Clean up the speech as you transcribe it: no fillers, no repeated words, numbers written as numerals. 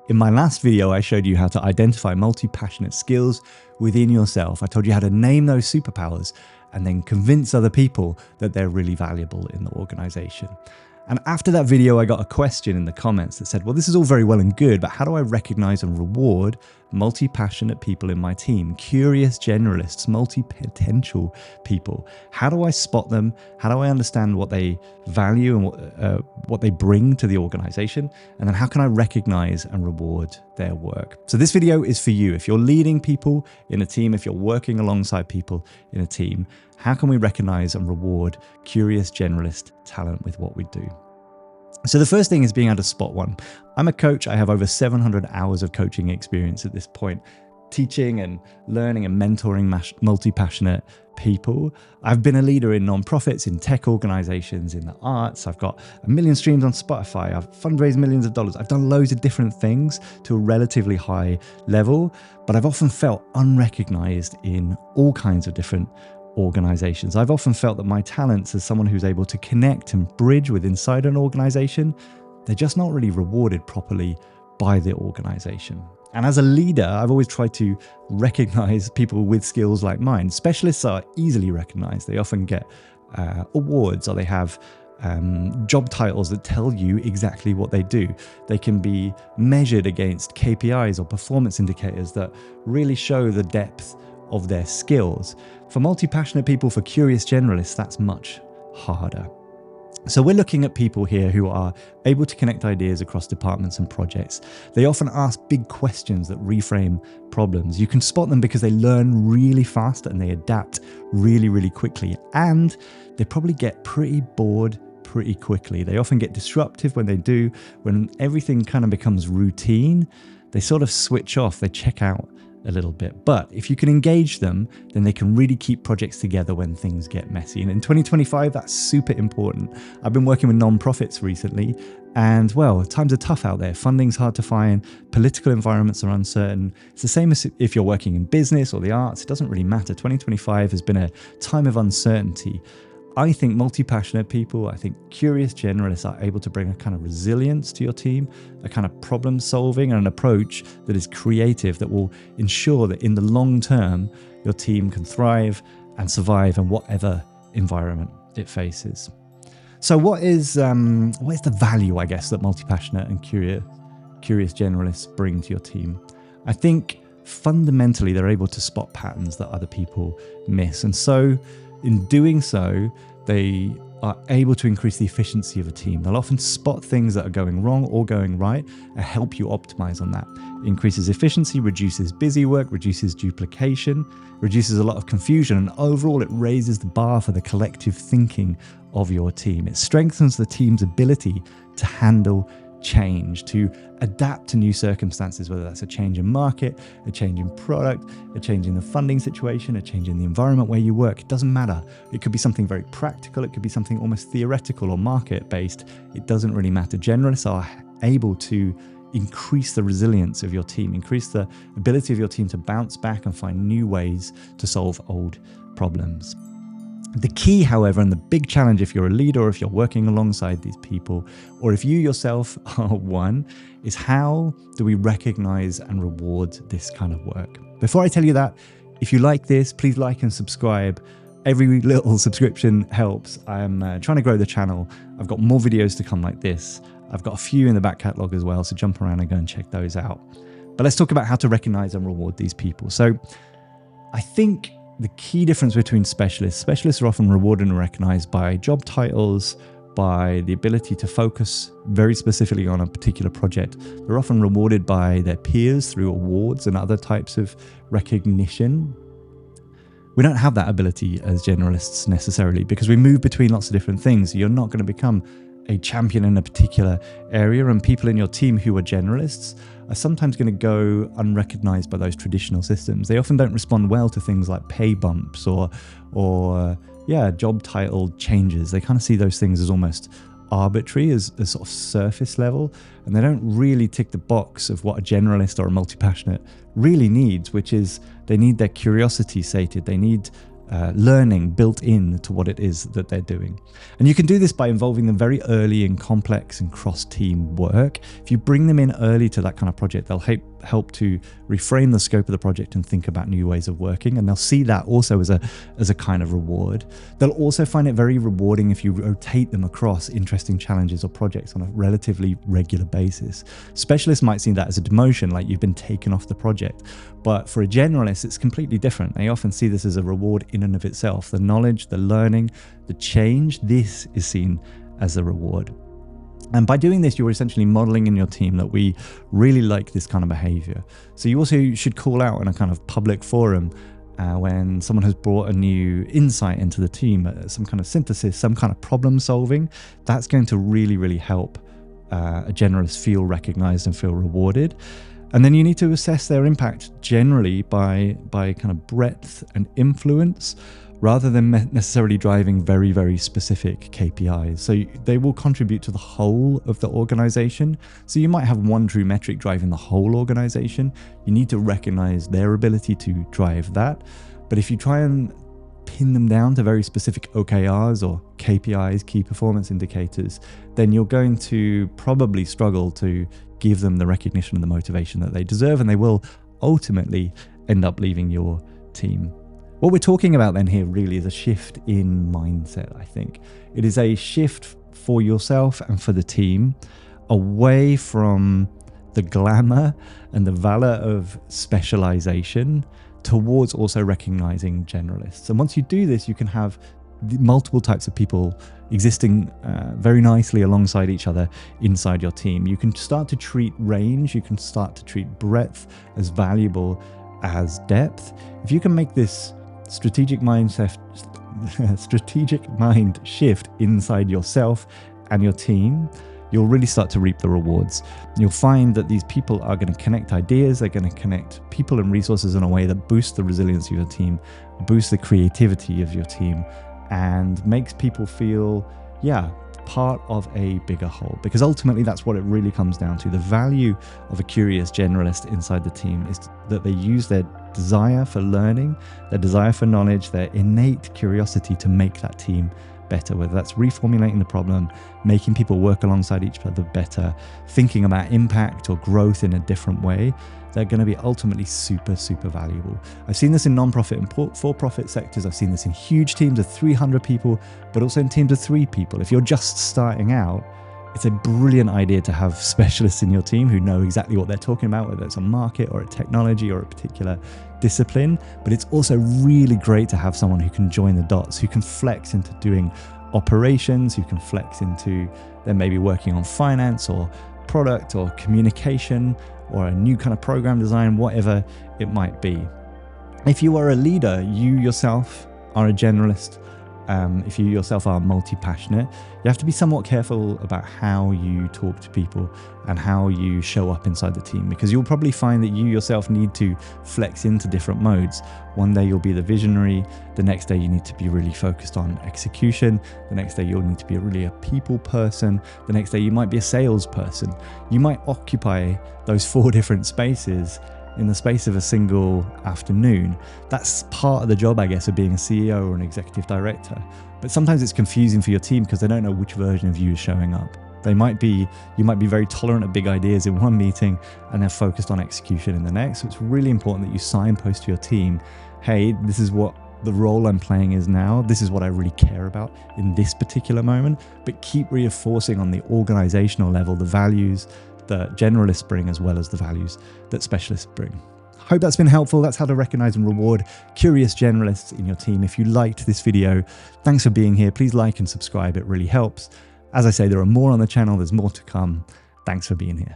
In my last video, I showed you how to identify multi-passionate skills within yourself. I told you how to name those superpowers and then convince other people that they're really valuable in the organization. And after that video, I got a question in the comments that said, well, this is all very well and good, but how do I recognize and reward multi-passionate people in my team, curious generalists, multi-potential people? How do I spot them? How do I understand what they value and what they bring to the organization? And then how can I recognize and reward their work? So this video is for you. If you're leading people in a team, if you're working alongside people in a team, how can we recognize and reward curious generalist talent with what we do? So the first thing is being able to spot one. I'm a coach. I have over 700 hours of coaching experience at this point, teaching and learning and mentoring multi-passionate people. I've been a leader in nonprofits, in tech organizations, in the arts. I've got 1 million streams on Spotify. I've fundraised millions of dollars. I've done loads of different things to a relatively high level, but I've often felt unrecognized in all kinds of different organizations. I've often felt that my talents as someone who's able to connect and bridge with inside an organization, they're just not really rewarded properly by the organization. And as a leader, I've always tried to recognize people with skills like mine. Specialists are easily recognized. They often get awards, or they have job titles that tell you exactly what they do. They can be measured against KPIs or performance indicators that really show the depth of their skills. For multi-passionate people, for curious generalists, that's much harder. So we're looking at people here who are able to connect ideas across departments and projects. They often ask big questions that reframe problems. You can spot them because they learn really fast and they adapt really, really quickly. And they probably get pretty bored pretty quickly. They often get disruptive when they do. When everything kind of becomes routine, they sort of switch off, they check out a little bit. But if you can engage them, then they can really keep projects together when things get messy. And in 2025, that's super important. I've been working with nonprofits recently, and well, times are tough out there. Funding's hard to find, political environments are uncertain. It's the same as if you're working in business or the arts, it doesn't really matter. 2025 has been a time of uncertainty. I think multi-passionate people, I think curious generalists are able to bring a kind of resilience to your team, a kind of problem solving and an approach that is creative, that will ensure that in the long term, your team can thrive and survive in whatever environment it faces. So what is the value, I guess, that multi-passionate and curious generalists bring to your team? I think fundamentally they're able to spot patterns that other people miss. And so in doing so, they are able to increase the efficiency of a team. They'll often spot things that are going wrong or going right and help you optimize on that. It increases efficiency, reduces busy work, reduces duplication, reduces a lot of confusion, and overall it raises the bar for the collective thinking of your team. It strengthens the team's ability to handle change, to adapt to new circumstances, whether that's a change in market, a change in product, a change in the funding situation, a change in the environment where you work. It doesn't matter. It could be something very practical. It could be something almost theoretical or market-based. It doesn't really matter. Generalists are able to increase the resilience of your team, increase the ability of your team to bounce back and find new ways to solve old problems. The key, however, and the big challenge if you're a leader or if you're working alongside these people, or if you yourself are one, is how do we recognize and reward this kind of work? Before I tell you that, if you like this, please like and subscribe. Every little subscription helps. I'm trying to grow the channel. I've got more videos to come like this. I've got a few in the back catalog as well, so jump around and go and check those out. But let's talk about how to recognize and reward these people. So I think the key difference between specialists are often rewarded and recognized by job titles, by the ability to focus very specifically on a particular project. They're often rewarded by their peers through awards and other types of recognition. We don't have that ability as generalists necessarily because we move between lots of different things. You're not going to become a champion in a particular area, and people in your team who are generalists are sometimes going to go unrecognized by those traditional systems. They often don't respond well to things like pay bumps or job title changes. They kind of see those things as almost arbitrary, as sort of surface level, and they don't really tick the box of what a generalist or a multi-passionate really needs, which is they need their curiosity sated. They need learning built in to what it is that they're doing. And you can do this by involving them very early in complex and cross-team work. If you bring them in early to that kind of project, they'll help to reframe the scope of the project and think about new ways of working. And they'll see that also as a kind of reward. They'll also find it very rewarding if you rotate them across interesting challenges or projects on a relatively regular basis. Specialists might see that as a demotion, like you've been taken off the project. But for a generalist, it's completely different. They often see this as a reward in and of itself. The knowledge, the learning, the change, this is seen as a reward. And by doing this, you're essentially modeling in your team that we really like this kind of behavior. So you also should call out in a kind of public forum when someone has brought a new insight into the team, some kind of synthesis, some kind of problem solving. That's going to really, really help a generalist feel recognized and feel rewarded. And then you need to assess their impact generally by kind of breadth and influence, rather than necessarily driving very, very specific KPIs. So they will contribute to the whole of the organization. So you might have one true metric driving the whole organization. You need to recognize their ability to drive that. But if you try and pin them down to very specific OKRs or KPIs, key performance indicators, then you're going to probably struggle to give them the recognition and the motivation that they deserve, and they will ultimately end up leaving your team. What we're talking about then here really is a shift in mindset, I think. It is a shift for yourself and for the team away from the glamour and the valor of specialization towards also recognizing generalists. And once you do this, you can have multiple types of people existing very nicely alongside each other inside your team. You can start to treat range, you can start to treat breadth as valuable as depth. If you can make this strategic mind shift inside yourself and your team, you'll really start to reap the rewards. You'll find that these people are going to connect ideas, they're going to connect people and resources in a way that boosts the resilience of your team, boosts the creativity of your team, and makes people feel, part of a bigger whole. Because ultimately that's what it really comes down to. The value of a curious generalist inside the team is that they use their desire for learning, their desire for knowledge, their innate curiosity to make that team better, whether that's reformulating the problem, making people work alongside each other better, thinking about impact or growth in a different way. They're going to be ultimately super, super valuable. I've seen this in non-profit and for-profit sectors. I've seen this in huge teams of 300 people, but also in teams of 3 people. If you're just starting out, it's a brilliant idea to have specialists in your team who know exactly what they're talking about, whether it's a market or a technology or a particular discipline. But it's also really great to have someone who can join the dots, who can flex into doing operations, who can flex into then maybe working on finance or product or communication or a new kind of program design, whatever it might be. If you are a leader, you yourself are a generalist. If you yourself are multi-passionate, you have to be somewhat careful about how you talk to people and how you show up inside the team, because you'll probably find that you yourself need to flex into different modes. One day you'll be the visionary, the next day you need to be really focused on execution, the next day you'll need to be really a people person, the next day you might be a salesperson. You might occupy those 4 different spaces in the space of a single afternoon. That's part of the job, I guess, of being a CEO or an executive director. But sometimes it's confusing for your team because they don't know which version of you is showing up. You might be very tolerant of big ideas in one meeting and they're focused on execution in the next. So it's really important that you signpost to your team, hey, this is what the role I'm playing is now. This is what I really care about in this particular moment. But keep reinforcing on the organizational level the values that generalists bring as well as the values that specialists bring. Hope that's been helpful. That's how to recognize and reward curious generalists in your team. If you liked this video, thanks for being here. Please like and subscribe. It really helps. As I say, there are more on the channel. There's more to come. Thanks for being here.